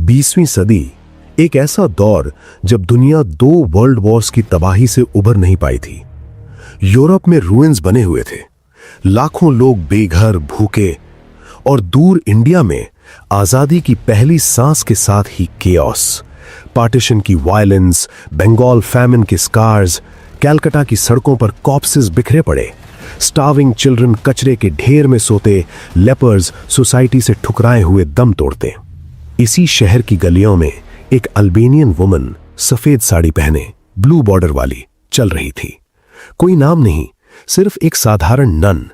20वीं सदी एक ऐसा दौर जब दुनिया 2 वर्ल्ड वॉर्स की तबाही से उबर नहीं पाई थी। यूरोप में रूइंस बने हुए थे, लाखों लोग बेघर भूखे, और दूर इंडिया में आजादी की पहली सांस के साथ ही केओस, पार्टीशन की वायलेंस, बंगाल फैमिन के स्कार्स, कैलकाटा की सड़कों पर कॉप्सेस बिखरे पड़े, स्टार्विंग चिल्ड्रन कचरे के ढेर में सोते, लेपर्स सोसाइटी से ठुकराए हुए दम तोड़ते। इसी शहर की गलियों में एक अल्बेनियन वुमन सफेद साड़ी पहने, ब्लू बॉर्डर वाली, चल रही थी। कोई नाम नहीं, सिर्फ एक साधारण नन,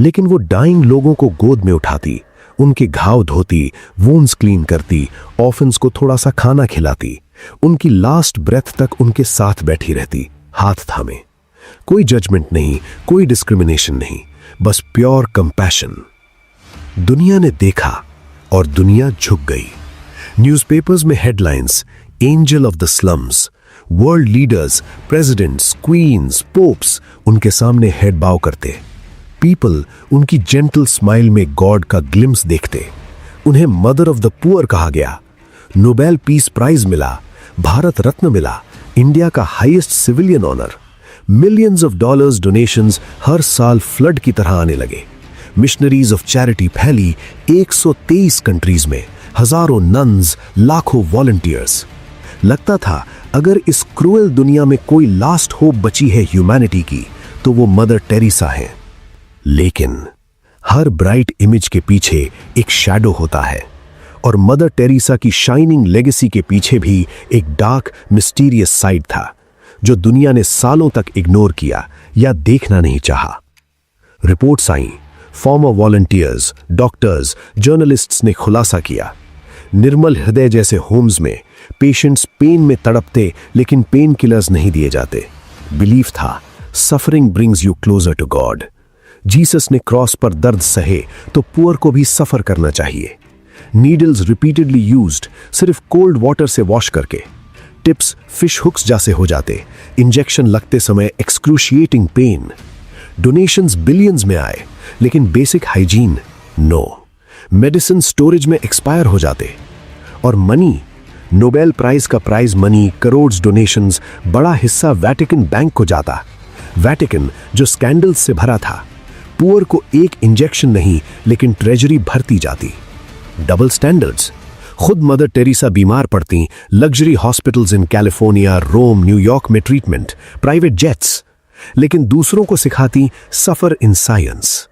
लेकिन वो डाइंग लोगों को गोद में उठाती, उनके घाव धोती, वूंड्स क्लीन करती, ऑर्फन्स को थोड़ा सा खाना खिलाती, उनकी लास्ट ब्रेथ तक उनके साथ बैठी रहती, हाथ थामे। कोई जजमेंट नहीं, कोई डिस्क्रिमिनेशन नहीं, बस प्योर कंपैशन। दुनिया ने देखा और दुनिया झुक गई। न्यूज़पेपर्स में headlines, angel of the slums, world leaders, presidents, queens, popes उनके सामने हेड बाव करते। पीपल उनकी जेंटल स्माइल में गॉड का ग्लिम्स देखते। उन्हें मदर ऑफ द पुअर कहा गया, नोबेल पीस प्राइज मिला, भारत रत्न मिला, इंडिया का highest civilian honour. Millions of dollars donations हर साल फ्लड की तरह आने लगे। मिशनरीज ऑफ चैरिटी फैली 123 कंट्रीज में, हजारों नन्स, लाखों वॉलंटियर्स। लगता था अगर इस क्रूएल दुनिया में कोई लास्ट होप बची है ह्यूमैनिटी की, तो वो मदर टेरेसा है। लेकिन हर ब्राइट इमेज के पीछे एक शैडो होता है, और मदर टेरेसा की शाइनिंग लेगेसी के पीछे भी एक डार्क मिस्टीरियस साइड था, जो दुनिया ने सालों तक इग्नोर किया या देखना नहीं चाहा। रिपोर्ट्स आईं, फॉर्मर वॉलंटियर्स, डॉक्टर्स, जर्नलिस्ट्स ने खुलासा किया। निर्मल हृदय जैसे होम्स में पेशेंट्स पेन में तड़पते, लेकिन पेन किलर्स नहीं दिए जाते। बिलीफ था suffering brings you closer to God. Jesus ने क्रॉस पर दर्द सहे तो पुअर को भी सफर करना चाहिए। नीडल्स रिपीटेडली यूज्ड, सिर्फ कोल्ड वाटर से वॉश करके। टिप्स फिश हुक्स जैसे हो जाते, इंजेक्शन लगते समय एक्सक्रूशिएटिंग पेन। डोनेशंस बिलियंस में आए, लेकिन basic hygiene no. Medicine storage में एक्सपायर हो जाते। और मनी, नोबेल प्राइज का प्राइज मनी, करोड़ डोनेशंस, बड़ा हिस्सा वैटिकन बैंक को जाता। वैटिकन जो स्कैंडल्स से भरा था, पुअर को एक इंजेक्शन नहीं, लेकिन ट्रेजरी भरती जाती। डबल स्टैंडर्ड्स, खुद मदर टेरेसा बीमार पड़ती, luxury hospitals in California, Rome, New York में ट्रीटमेंट, प्राइवेट जेट्स, लेकिन दूसरों को सिखाती सफर इन साइंस।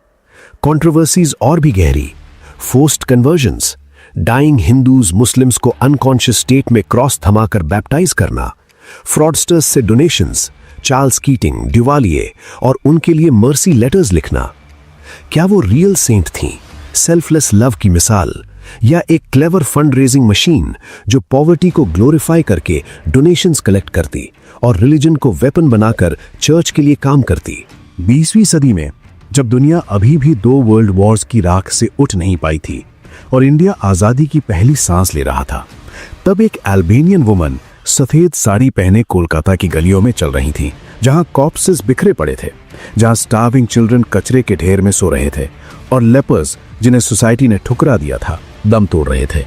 कंट्रोवर्सीज और भी गहरी, forced conversions, dying Hindus Muslims को अनकॉन्शियस स्टेट में क्रॉस थमाकर बैप्टाइज करना, फ्रॉडस्टर्स से डोनेशंस, चार्ल्स कीटिंग, ड्यूवालिये, और उनके लिए मर्सी लेटर्स लिखना। क्या वो रियल सेंट थीं, सेल्फलेस लव की मिसाल, या एक क्लेवर फंड रेजिंग मशीन जो पॉवर्टी को ग्लोरीफाई करके डोनेशंस कलेक्ट करती और रिलीजन को वेपन बनाकर चर्च के लिए काम करती? 20वीं सदी में जब दुनिया अभी भी 2 वर्ल्ड वॉर्स की राख से उठ नहीं पाई थी और इंडिया आजादी की पहली सांस ले रहा था, तब एक अल्बेनियन वुमन सफेद साड़ी पहने कोलकाता की गलियों में चल रही थी, जहां कॉप्सेस बिखरे पड़े थे, जहां स्टार्विंग चिल्ड्रन कचरे के ढेर में सो रहे थे, और लेपर्स जिन्हें सोसाइटी ने ठुकरा दिया था दम तोड़ रहे थे।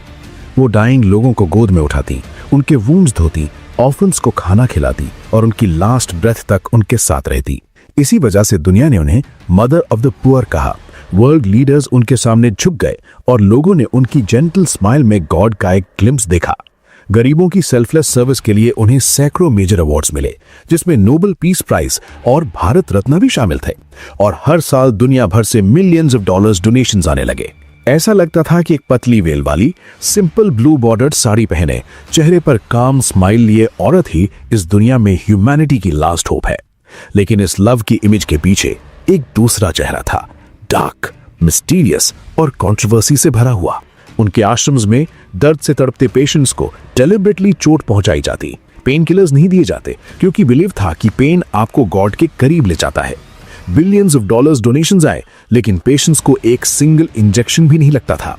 वो डाइंग लोगों को गोद में उठाती, उनके वूंड्स धोती, ऑर्फन्स को खाना खिलाती, और उनकी लास्ट ब्रेथ तक उनके साथ रहती। इसी वजह से दुनिया ने उन्हें मदर ऑफ द पुअर कहा। वर्ल्ड लीडर्स उनके सामने झुक गए, और लोगों ने उनकी जेंटल स्माइल में गॉड का एक ग्लिम्स देखा। गरीबों की सेल्फलेस सर्विस के लिए उन्हें सैकड़ों मेजर अवार्ड्स मिले, जिसमें नोबेल पीस प्राइज और भारत रत्न भी शामिल थे, और हर साल दुनिया भर से मिलियंस ऑफ डॉलर्स डोनेशंस आने लगे। ऐसा लगता था कि एक पतली वेल वाली सिंपल ब्लू बॉर्डर्ड साड़ी पहने, चेहरे पर काम स्माइल लिए औरत ही इस दुनिया में ह्यूमैनिटी की लास्ट होप है। लेकिन इस लव की इमेज के पीछे एक दूसरा चेहरा था, डार्क, मिस्टीरियस और कंट्रोवर्सी से भरा हुआ। उनके आश्रम्स में दर्द से तड़पते पेशेंट्स को डेलिबरेटली चोट पहुंचाई जाती। पेन किलर्स नहीं दिए जाते, क्योंकि बिलीव था कि पेन आपको गॉड के करीब ले जाता है। बिलियंस ऑफ डॉलर्स डोनेशंस आए, लेकिन पेशेंट्स को एक सिंगल इंजेक्शन भी नहीं लगता था।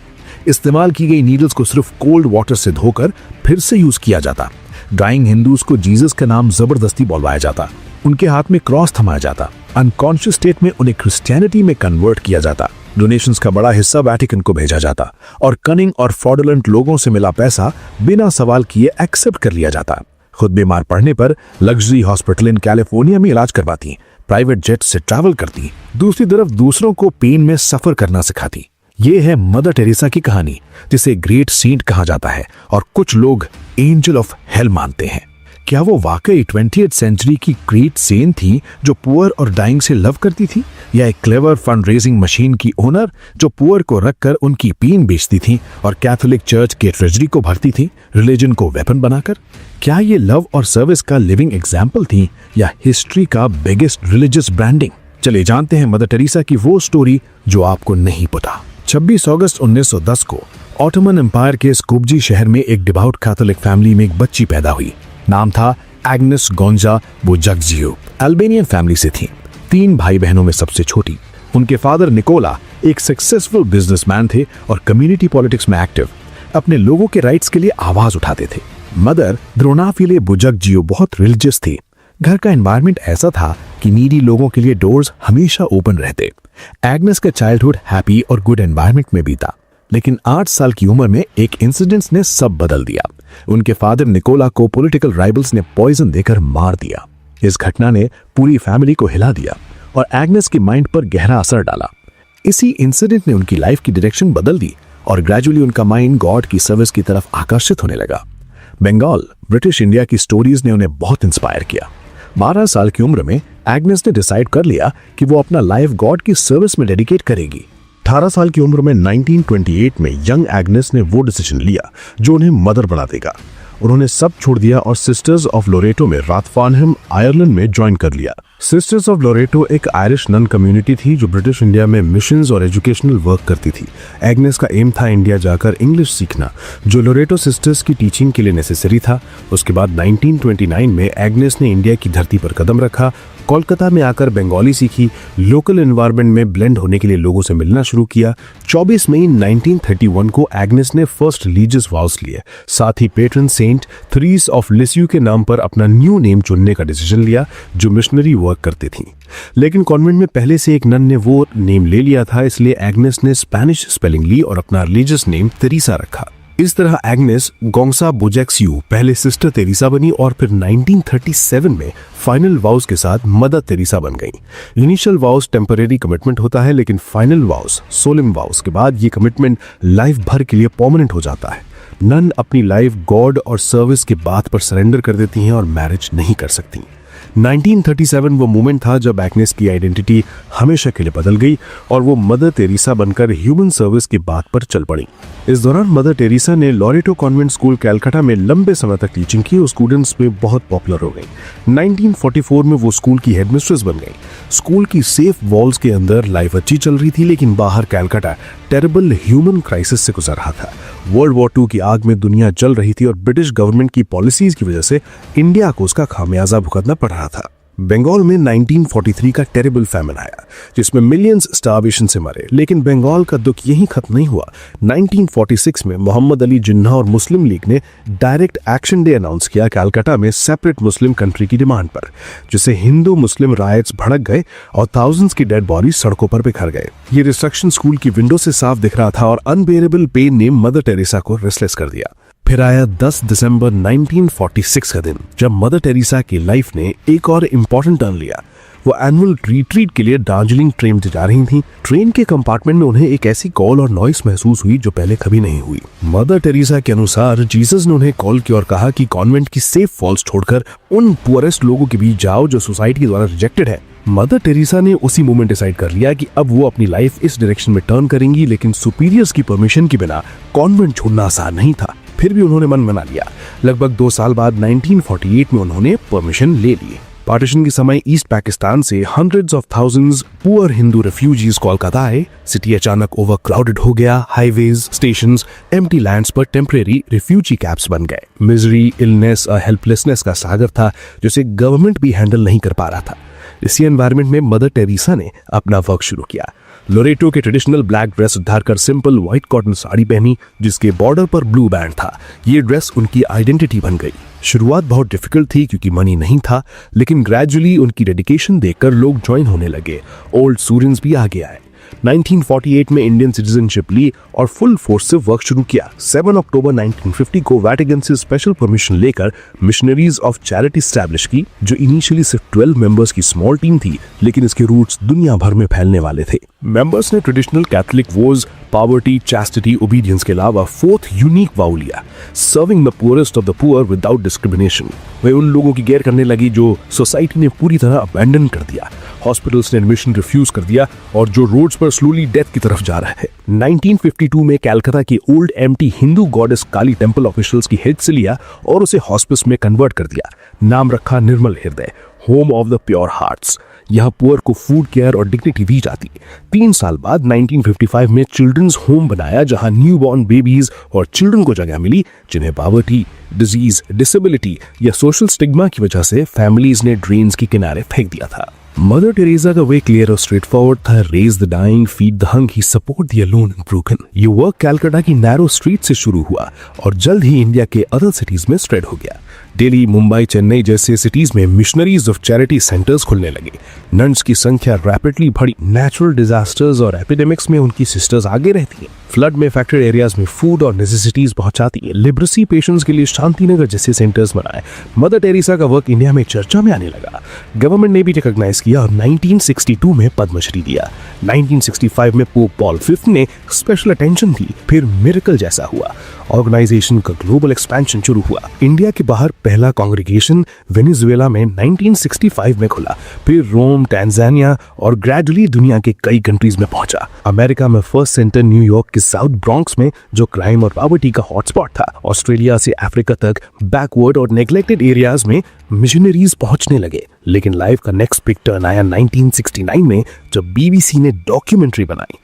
इस्तेमाल की गई नीडल्स को सिर्फ कोल्ड वाटर से धोकर फिर से यूज किया जाता। डाइंग हिंदूज को जीसस का नाम जबरदस्ती बोलवाया जाता, उनके हाथ में क्रॉस थमाया जाता, अनकॉन्शियस स्टेट में उन्हें क्रिश्चियनिटी में कन्वर्ट किया जाता। डोनेशंस का बड़ा हिस्सा वेटिकन को भेजा जाता और कनिंग और फ्रॉडुलेंट लोगों से मिला पैसा बिना सवाल किए एक्सेप्ट कर लिया जाता। खुद बीमार पड़ने पर लग्जरी हॉस्पिटल इन कैलिफोर्निया में इलाज करवाती, प्राइवेट जेट से ट्रैवल करती, दूसरी तरफ दूसरों को पेन में सफर करना सिखाती। ये है मदर टेरेसा की कहानी, जिसे ग्रेट सेंट कहा जाता है और कुछ लोग एंजल ऑफ हेल मानते हैं। क्या वो वाकई 20th सेंचुरी की ग्रेट सेंट थी जो पुअर और डाइंग से लव करती थी, या एक क्लेवर फंड रेजिंग मशीन की ओनर जो पुअर को रखकर उनकी पेन बेचती थी और कैथोलिक चर्च के ट्रेजरी को भरती थी रिलीजन को वेपन बनाकर? क्या ये लव और सर्विस का लिविंग एग्जाम्पल थी या हिस्ट्री का बिगेस्ट रिलीजियस ब्रांडिंग? चलिए जानते हैं मदर टेरेसा की वो स्टोरी जो आपको नहीं पता। 26 अगस्त 1910 को ऑटोमन एम्पायर के स्कूपजी शहर में एक डिवाउट कैथोलिक फैमिली में एक बच्ची पैदा हुई। नाम था एग्नेस गोंजा बुजक्जियो। अल्बेनियन फैमिली से थी, 3 भाई बहनों में सबसे छोटी। उनके फादर निकोला एक सक्सेसफुल बिजनेसमैन थे और कम्युनिटी पॉलिटिक्स में एक्टिव, अपने लोगों के राइट्स के लिए आवाज उठाते थे। मदर द्रोनाफिले बुजक्जियो बहुत रिलीजियस थी। घर का एनवायरनमेंट ऐसा था कि नीडी लोगों के लिए डोर्स हमेशा ओपन रहते। एग्नेस का चाइल्डहुड हैप्पी और गुड एनवायरनमेंट में बीता, लेकिन 8 साल की उम्र में एक इंसिडेंट ने सब बदल दिया। उनके फादर निकोला को पॉलिटिकल राइवल्स ने पॉइजन देकर मार दिया। इस घटना ने पूरी फैमिली को हिला दिया और एग्नेस की माइंड पर गहरा असर डाला। इसी इंसिडेंट ने उनकी लाइफ की डायरेक्शन बदल दी और ग्रेजुअली उनका माइंड गॉड की सर्विस की तरफ आकर्षित होने लगा। बंगाल, ब्रिटिश इंडिया की स्टोरीज ने उन्हें बहुत इंस्पायर किया। 12 साल की उम्र में एग्नेस ने डिसाइड कर लिया कि वो अपना लाइफ गॉड की सर्विस में डेडिकेट करेगी। 18 साल की उम्र में 1928 में यंग एग्नेस ने वो डिसीजन लिया जो उन्हें मदर बना देगा। उन्होंने सब छोड़ दिया और सिस्टर्स ऑफ लोरेटो में राथफार्नहम, आयरलैंड में ज्वाइन कर लिया। सिस्टर्स ऑफ लोरेटो एक आयरिश नन कम्युनिटी थी जो ब्रिटिश इंडिया में मिशंस और एजुकेशनल वर्क करती थी। एग्नेस का एम था इंडिया जाकर इंग्लिश सीखना, जो लोरेटो सिस्टर्स की टीचिंग के लिए नेसेसरी था। उसके बाद 1929 में एग्नेस ने इंडिया की धरती पर कदम रखा, कोलकाता में आकर बंगाली सीखी, लोकल एनवायरनमेंट में ब्लेंड होने के लिए लोगों से मिलना शुरू किया। 24 मई 1931 को एग्नेस ने फर्स्ट रिलीजियस वाउस लिए, साथ ही पेट्रन सेंट थ्रीस ऑफ लिस्यू के नाम पर अपना न्यू नेम चुनने का डिसीजन लिया जो मिशनरी वर्क करती थी। लेकिन कॉन्वेंट में पहले से एक नन ने वो नेम ले लिया था, इसलिए एग्नेस ने स्पेनिश स्पेलिंग ली और अपना रिलीजियस नेम तेरेसा रखा। इस तरह एग्नेस गोंसा बुजक्जियो पहले सिस्टर तेरेसा बनी और फिर 1937 में फाइनल वाउस के साथ मदर तेरेसा बन गई। इनिशियल वाउस टेम्परेरी कमिटमेंट होता है, लेकिन फाइनल वाउस, सोलम वाउस के बाद ये कमिटमेंट लाइफ भर के लिए परमानेंट हो जाता है। नन अपनी लाइफ गॉड और सर्विस के बात पर सरेंडर कर देती हैं और मैरिज नहीं कर सकती। 1937 वो मोमेंट था जब एग्नेस की आइडेंटिटी हमेशा के लिए बदल गई और वो मदर तेरेसा बनकर ह्यूमन सर्विस की बात पर चल पड़ी। इस दौरान मदर तेरेसा ने लोरेटो कॉन्वेंट स्कूल कलकत्ता में लंबे समय तक टीचिंग की और स्टूडेंट्स में बहुत पॉपुलर हो गई। 1944 में वो स्कूल की हेडमिस्ट्रेस बन गई। स्कूल की सेफ वॉल्स के अंदर लाइफ अच्छी चल रही थी, लेकिन बाहर कलकत्ता टेरिबल ह्यूमन क्राइसिस से गुजर रहा था। वर्ल्ड वॉर 2 की आग में दुनिया जल रही थी और ब्रिटिश गवर्नमेंट की पॉलिसीज की वजह से इंडिया को उसका खामियाजा भुगतना पड़ रहा था। बंगाल में 1943 का टेरिबल फैमिन आया जिसमें मिलियंस स्टारवेशन से मरे, लेकिन बंगाल का दुख यहीं खत्म नहीं हुआ। 1946 में मोहम्मद अली जिन्ना और मुस्लिम लीग ने डायरेक्ट एक्शन डे अनाउंस किया कलकत्ता में सेपरेट मुस्लिम कंट्री की डिमांड पर, जिससे हिंदू मुस्लिम राइट्स भड़क गए और थाउजेंड्स की डेड बॉडी सड़कों पर बिखर गए। ये डिस्ट्रक्शन स्कूल की विंडो से साफ दिख रहा था और अनबेरेबल पेन ने मदर टेरेसा को रेस्टलेस कर दिया। फिर आया 10 दिसंबर 1946 का दिन, जब मदर टेरेसा की लाइफ ने एक और इम्पोर्टेंट टर्न लिया। वो एनुअल रिट्रीट के लिए दार्जिलिंग ट्रेन से जा रही थी। ट्रेन के कंपार्टमेंट में उन्हें एक ऐसी कॉल और नॉइस महसूस हुई जो पहले कभी नहीं हुई। मदर टेरेसा के अनुसार जीसस ने उन्हें कॉल किया और कहा कि कॉन्वेंट की सेफ फॉल्स छोड़कर उन पुअरेस्ट लोगों के बीच जाओ जो सोसाइटी द्वारा रिजेक्टेड है। मदर टेरेसा ने उसी मोमेंट डिसाइड कर लिया कि अब वो अपनी लाइफ इस डायरेक्शन में टर्न करेंगी, लेकिन सुपीरियर्स की परमिशन के बिना कॉन्वेंट छोड़ना आसान नहीं था। फिर भी उन्होंने मन बना लिया। लगभग 2 साल बाद 1948 में उन्होंने परमिशन ले ली। पार्टीशन के समय ईस्ट पाकिस्तान से hundreds of thousands poor Hindu refugees Kolkata आए। सिटी अचानक ओवरक्राउडेड हो गया। हाईवेज, स्टेशंस, एम्प्टी लैंड्स पर टेम्परेरी रिफ्यूजी कैंप्स बन गए। मिजरी, इलनेस और हेल्पलेसनेस का सागर था जिसे गवर्नमेंट भी हैंडल नहीं कर पा रहा था। इसी एनवायरनमेंट में मदर टेरेसा ने अपना वर्क शुरू किया। लोरेटो के ट्रेडिशनल ब्लैक ड्रेस उतार कर सिंपल व्हाइट कॉटन साड़ी पहनी जिसके बॉर्डर पर ब्लू बैंड था। ये ड्रेस उनकी आइडेंटिटी बन गई। शुरुआत बहुत डिफिकल्ट थी क्योंकि मनी नहीं था, लेकिन ग्रेजुअली उनकी डेडिकेशन देखकर लोग ज्वाइन होने लगे। ओल्ड स्टूडेंट्स भी आगे आए। 1948 में इंडियन सिटीजनशिप ली और फुल फोर्स से वर्क शुरू किया। 7 अक्टूबर 1950 को वेटिकन से स्पेशल परमिशन लेकर मिशनरीज ऑफ चैरिटी स्टैब्लिश की, जो इनिशियली सिर्फ 12 मेंबर्स की स्मॉल टीम थी, लेकिन इसके रूट्स दुनिया भर में फैलने वाले थे। मेंबर्स ने traditional Catholic vows, poverty, chastity, obedience के अलावा फोर्थ यूनिक वाउ लिया, serving the poorest of the poor without discrimination. वे उन लोगों की केयर करने लगी जो सोसाइटी ने पूरी तरह अबैंडन कर दिया, हॉस्पिटल्स ने एडमिशन रिफ्यूज कर दिया और जो रोड्स पर स्लोली डेथ की तरफ जा रहे थे। 1952 में कलकत्ता के ओल्ड एम्प्टी हिंदू गॉडेस काली टेंपल ऑफिशियल्स की हेल्प से लिया और उसे हॉस्पिस में कन्वर्ट कर दिया। नाम रखा निर्मल हृदय, home of the pure hearts. यहाँ पुअर को फूड केयर और डिग्निटी दी जाती। 3 साल बाद 1955 में चिल्ड्रंस होम बनाया, जहां न्यूबॉर्न बेबीज और चिल्ड्रन को जगह मिली जिन्हें पॉवर्टी, डिजीज, डिसेबिलिटी या सोशल स्टिग्मा की वजह से फैमिलीज ने ड्रेन्स के किनारे फेंक दिया था। मदर टेरेसा का वे क्लियर और स्ट्रेट फॉरवर्ड था। Raise the dying, feed the hungry, support the alone and broken. ये वर्क कलकत्ता की नैरो स्ट्रीट से शुरू हुआ और जल्द ही इंडिया के अदर सिटीज में स्प्रेड हो गया। दिल्ली, मुंबई, चेन्नई जैसे सिटीज में मिशनरीज ऑफ चैरिटी सेंटर्स खुलने लगे। नन्स की संख्या रैपिडली बढ़ी। नेचुरल डिजास्टर्स और एपिडेमिक्स में उनकी सिस्टर्स आगे रहती हैं। फ्लड में अफेक्टेड एरियाज में फूड और नेसेसिटीज पहुंचाती है। लिब्रेसी पेशेंट्स के लिए शांतिनगर जैसे सेंटर्स बनाए। मदर टेरेसा का वर्क इंडिया में चर्चा में आने लगा। गवर्नमेंट ने भी रिकॉग्नाइज किया और 1962 में पद्मश्री दिया। 1965 में पोप पॉल V ने स्पेशल अटेंशन दी। फिर मिरेकल जैसा हुआ। ऑर्गेनाइजेशन का ग्लोबल एक्सपेंशन शुरू हुआ। इंडिया के बाहर पहला कांग्रेगेशन वेनेजुएला में 1965 में खुला, फिर रोम, टैंजानिया और ग्रेजुअली दुनिया के कई कंट्रीज में पहुंचा। अमेरिका में फर्स्ट सेंटर न्यूयॉर्क के साउथ ब्रॉन्क्स में, जो क्राइम और पॉवर्टी का हॉटस्पॉट था। ऑस्ट्रेलिया से अफ्रीका तक बैकवर्ड और नेग्लेक्टेड एरियाज में मिशनरीज पहुंचने लगे। लेकिन लाइफ का नेक्स्ट बिग टर्न आया 1969 में, जब बीबीसी ने डॉक्यूमेंट्री बनाई,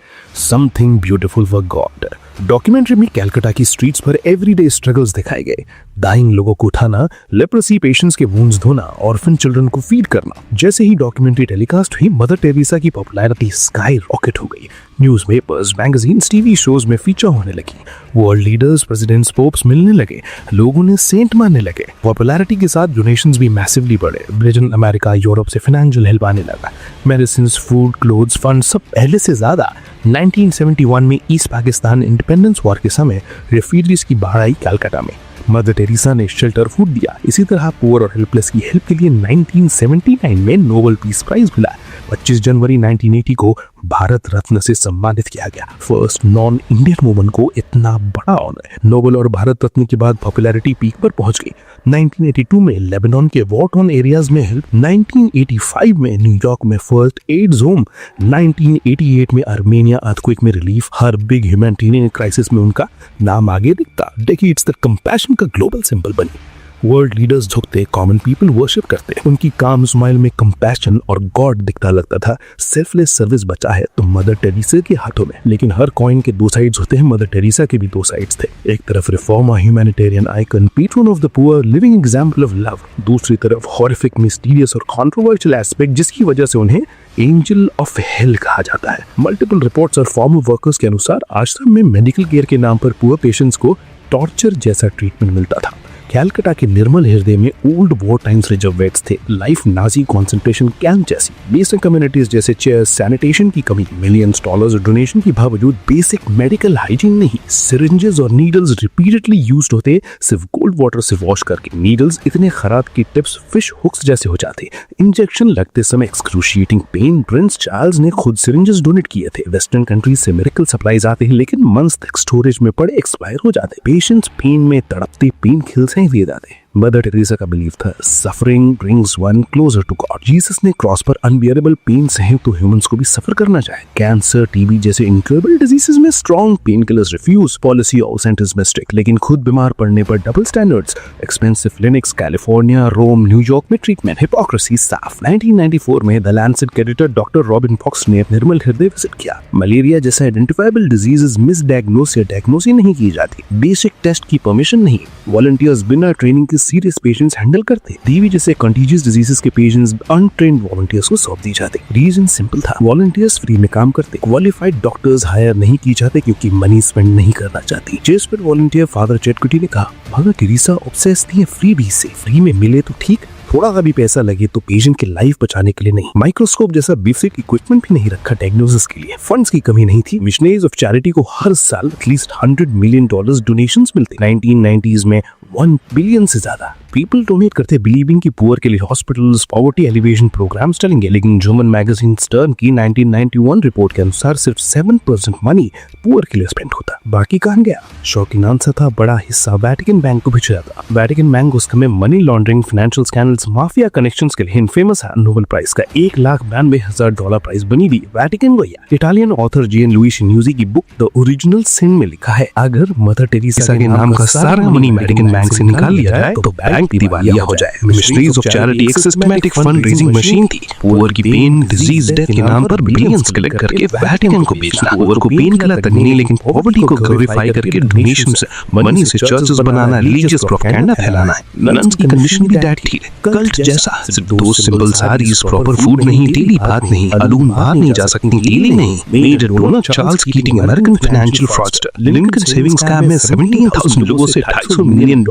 something beautiful for God. Documentary में कलकत्ता की स्ट्रीट्स पर एवरीडे स्ट्रगल्स दिखाए गए। डाइंग लोगों को उठाना, लेप्रोसी पेशेंट्स के वुंड्स धोना, ऑर्फन चिल्ड्रन को फीड करना। जैसे ही डॉक्यूमेंट्री टेलीकास्ट हुई, मदर टेरेसा की पॉपुलैरिटी स्काई रॉकेट हो गई। न्यूज़पेपर्स, मैगजीन्स, टीवी शोज में फीचर होने लगी। वर्ल्ड लीडर्स, प्रेसिडेंट्स, पोप्स मिलने लगे। लोगों ने सेंट मानने लगे। पॉपुलैरिटी के साथ डोनेशंस भी मैसिवली बढ़े। ब्रिटेन, अमेरिका, यूरोप से फाइनेंशियल हेल्प आने लगा। मेडिसिन, फूड, क्लोथ्स, फंड सब पहले से ज्यादा। 1971 में ईस्ट पाकिस्तान इंडिपेंडेंस वॉर के समय रेफ्यूजीज की बाढ़ आई कलकत्ता में। मदर टेरेसा ने शेल्टर, फूड दिया। इसी तरह पुअर और हेल्पलेस की हेल्प के लिए 1979 में नोबेल पीस प्राइज मिला। 25 जनवरी 1980 को भारत रत्न से सम्मानित किया गया। फर्स्ट नॉन इंडियन वुमन को इतना बड़ा ऑनर। नोबेल और भारत रत्न के बाद पॉपुलैरिटी पीक पर पहुंच गई। 1982 में लेबनान के वॉर टॉर्न एरियाज में हेल्प। 1985 में न्यूयॉर्क में फर्स्ट एड्स होम। 1988 में आर्मेनिया अर्थक्वेक में रिलीफ। हर बिग ह्यूमैनिटेरियन क्राइसिस में उनका नाम आगे दिखता। डेकेड्स तक कंपैशन का ग्लोबल सिंबल बनी। वर्ल्ड लीडर्स झुकते, कॉमन पीपल वर्शिप करते। उनकी काम स्माइल में कंपैशन और गॉड दिखता लगता था। सेल्फलेस सर्विस बचा है तो मदर टेरेसा के हाथों में। लेकिन हर कॉइन के 2 साइड्स होते हैं। मदर टेरेसा के भी 2 साइड्स थे। एक तरफ reformer, humanitarian icon, pattern of the poor, living example of love. दूसरी तरफ हॉरिफिक, मिस्टीरियस और कंट्रोवर्शियल एस्पेक्ट, जिसकी वजह से उन्हें एंजल ऑफ हेल कहा जाता है। मल्टीपल रिपोर्ट्स और फॉर्मर वर्कर्स के अनुसार आश्रम में मेडिकल केयर के नाम पर पुअर पेशेंट्स को टॉर्चर जैसा ट्रीटमेंट मिलता था। कलकत्ता के निर्मल हृदय में old war times reserve vets थे। लाइफ नाजी कॉन्सेंट्रेशन कैंप जैसी। बेसिक कम्युनिटीज जैसे चेयर्स, सैनिटेशन की कमी, मिलियंस डॉलर्स डोनेशन के बावजूद बेसिक मेडिकल हाइजीन नहीं। सिरिंजेस और नीडल्स रिपीटेडली यूज्ड होते, सिर्फ कोल्ड वाटर से वॉश करके। नीडल्स इतने खराब कि टिप्स फिश हुक्स जैसे हो जाते। इंजेक्शन लगते समय एक्सक्रूशिएटिंग पेन। प्रिंस चार्ल्स ने खुद सिरिंजेस डोनेट किए थे। वेस्टर्न कंट्रीज से मिरेकल सप्लाईज आते हैं, लेकिन मंथ्स तक स्टोरेज में पड़े एक्सपायर हो जाते। पेशेंट्स पेन में तड़पते, पेन किल्स दिए जाते। मदर टेरेसा का बिलीफ था, suffering brings one closer to God. Jesus ने क्रॉस पर अनबियरेबल पेन सहे तो ह्यूमंस को भी सफर करना चाहे। कैंसर, टीबी जैसे इनक्रेडिबल डिजीजेस में strong pain killers refuse. Policy all centres में स्ट्रिक्ट, लेकिन खुद बीमार पड़ने पर double standards. Expensive clinics, California, Rome, New York में ट्रीटमेंट। हिपोक्रेसी साफ। 1994 में the Lancet editor doctor Robin Fox ने निर्मल हृदय विजिट किया। मलेरिया जैसा आइडेंटिफाइबल डिजीजेस मिसडायग्नोस या डायग्नोसिस नहीं की जाती। बेसिक टेस्ट की परमिशन नहीं। वॉलंटियर्स बिना ट्रेनिंग के सीरियस पेशेंट्स हैंडल करते। टीबी जैसे कंटीजियस डिजीजेस के पेशेंट्स अनट्रेन्ड वॉलंटियर्स को सौंप दी जाते। रीजन सिंपल था, वॉलंटियर्स फ्री में काम करते। क्वालिफाइड डॉक्टर्स हायर नहीं की जाते क्योंकि मनी स्पेंड नहीं करना चाहती। जेस्पेट वॉलंटियर फादर चेटकुटी ने कहा, मदर टेरेसा ऑब्सेस्ड थी फ्री भी से। फ्री में मिले तो ठीक, थोड़ा सा भी पैसा लगे तो पेशेंट की लाइफ बचाने के लिए नहीं, माइक्रोस्कोप जैसा बेसिक इक्विपमेंट भी नहीं रखा डायग्नोसिस के लिए। फंड्स की कमी नहीं थी। मिशनरीज ऑफ चैरिटी को हर साल एटलीस्ट $100 मिलियन डोनेशंस मिलते। 1990s में 1 बिलियन से ज्यादा पीपल डोनेट करते, बिलीविंग की पुअर के लिए हॉस्पिटल्स, पॉवर्टी एलिवेशन प्रोग्राम्स चलेंगे। लेकिन जर्मन मैगजीन स्टर्न की 1991 रिपोर्ट के अनुसार सिर्फ 7% मनी पुअर के लिए स्पेंड होता, बाकी कहां गया? शॉकिंग आंसर था, बड़ा हिस्सा वेटिकन बैंक को भेजा जाता। वेटिकन बैंक उस समय money laundering, financial scandals, mafia connections के लिए फेमस है। नोबेल प्राइज का $1,92,000 प्राइज बनी भी वेटिकन को। इटालियन ऑथर जेन लुइस न्यूजी की बुक द ओरिजिनल सिन में लिखा है, अगर मदर टेरेसा के नाम का सारा मनी वेटिकन बैंक से निकाल लिया जाए तो बैंक दिवालिया हो जाए। मिशनरीज ऑफ चैरिटी एक सिस्टमैटिक फंड रेजिंग मशीन थी। पुअर की पेन, डिजीज, डेथ के नाम पर बिलियंस कलेक्ट करके वेटिकन को बेचना। पुअर को पेन किलर तक नहीं, लेकिन पॉवर्टी को ग्लोरीफाई करके डोनेशन से, मनी से चर्चेस बनाना, रिलीजियस प्रोपेगेंडा फैलाना है। नन्स की कंडीशन भी दैट थी, कल्ट जैसा। सिर्फ 2 सिंपल साड़ीज, प्रॉपर फूड नहीं, डेली बात नहीं, अलून बाहर नहीं जा सकती, डेली नहीं। Major donor Charles Keating, American financial fraudster, Lincoln Savings scam में 17,000 लोगों से $250 मिलियन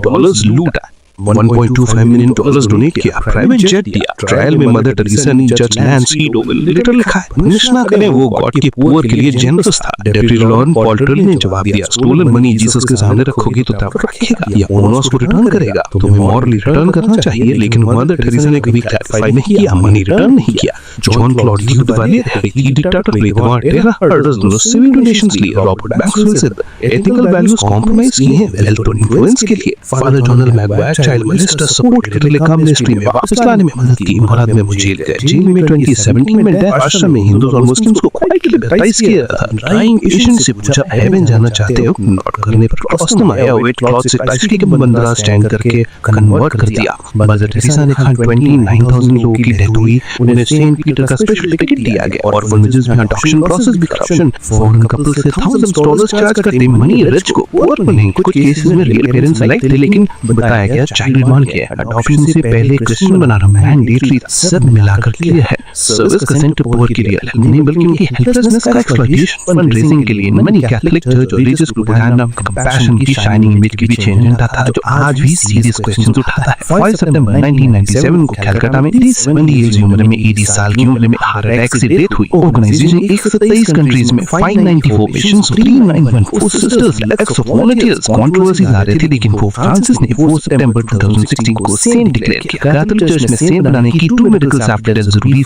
लूटा, $1.25 मिलियन डोनेट किया, प्राइवेट जेट दिया। ट्रायल में मदर टेरेसा ने जज लैंस ईडोविल लेटर लिखा है, पनिश ना करें, वो गॉड के पुअर के लिए जेनरस था। डेप्टी लॉर्न पॉल्टरली ने जवाब दिया, स्टोलन मनी जीसस के सामने रखोगे तो तब रखेगा या ओनर्स को रिटर्न करेगा। तुम्हें मॉरली रिटर्न करना चाहिए, लेकिन मदर टेरेसा ने कभी क्लैरिफाई नहीं किया, मनी रिटर्न नहीं किया। जॉन क्लॉड ड्यूड वाले डिक्टेटर लेदवार टेरा हर्डर्स दोनों सिविल डोनेशंस लिए। रॉबर्ट मैक्सवेल से एथिकल वैल्यूज कॉम्प्रोमाइज किए हैं वेल्थ और इन्फ्लुएंस के लिए। Father John Maguire child molester support telecom ministry में वापस लाने में मदद की। मुराद में वो जेल गए। जेल में 2017 में डेथ आश्रम में हिंदू और मुस्लिम्स को क्वाइटली बैप्टाइज किया था। ड्राइंग पेशेंट से पूछा, हेवन जाना चाहते हो? नॉट करने पर कस्टम आया, वेट क्लॉथ से प्लास्टिक के बंदरा स्टैंड करके कन्वर्ट कर दिया। मदर टेरेसा ने कहा 29,000 लोगों की डेथ हुई, उन्हें सेंट पीटर का स्पेशल टिकट दिया गया। ऑर्फनेजेस में अडॉप्शन प्रोसेस भी करप्शन, फॉरेन कपल से $1000 चार्ज करते, मनी रिच को पुअर को नहीं। कुछ केसेस में रियल पेरेंट्स अलग थे, लेकिन बताया गया चाइल्ड डिमांड किया। अडॉप्शन से पहले क्रिश्चियन बनाना मैंडेटरी, सब मिलाकर क्लियर है। सर्विस का सेंटर पुअर के लिए नहीं, बल्कि उनकी हेल्पलेसनेस का एक्सप्लॉइटेशन फंड रेजिंग के लिए। मनी कैथोलिक चर्च और रिलीजियस प्रोपेगेंडा कंपैशन की शाइनिंग इमेज की भी चेंजता था, जो आज भी सीरियस क्वेश्चंस उठाता है। 5 सितंबर 1997 को कलकत्ता में 70 इयर्स की उम्र में 80 साल की उम्र में हार्ट अटैक से डेथ हुई। ऑर्गेनाइजेशन 123 कंट्रीज में 594 patients, 3914 sisters, lakhs of volunteers. Controversies आ रही थी, लेकिन पोप फ्रांसिस ने 4 सितंबर 2016 को सेंट डिक्लेयर किया। कैथोलिक चर्च में सेंट बनाने की 2 मेडिकल एविडेंस जरूरी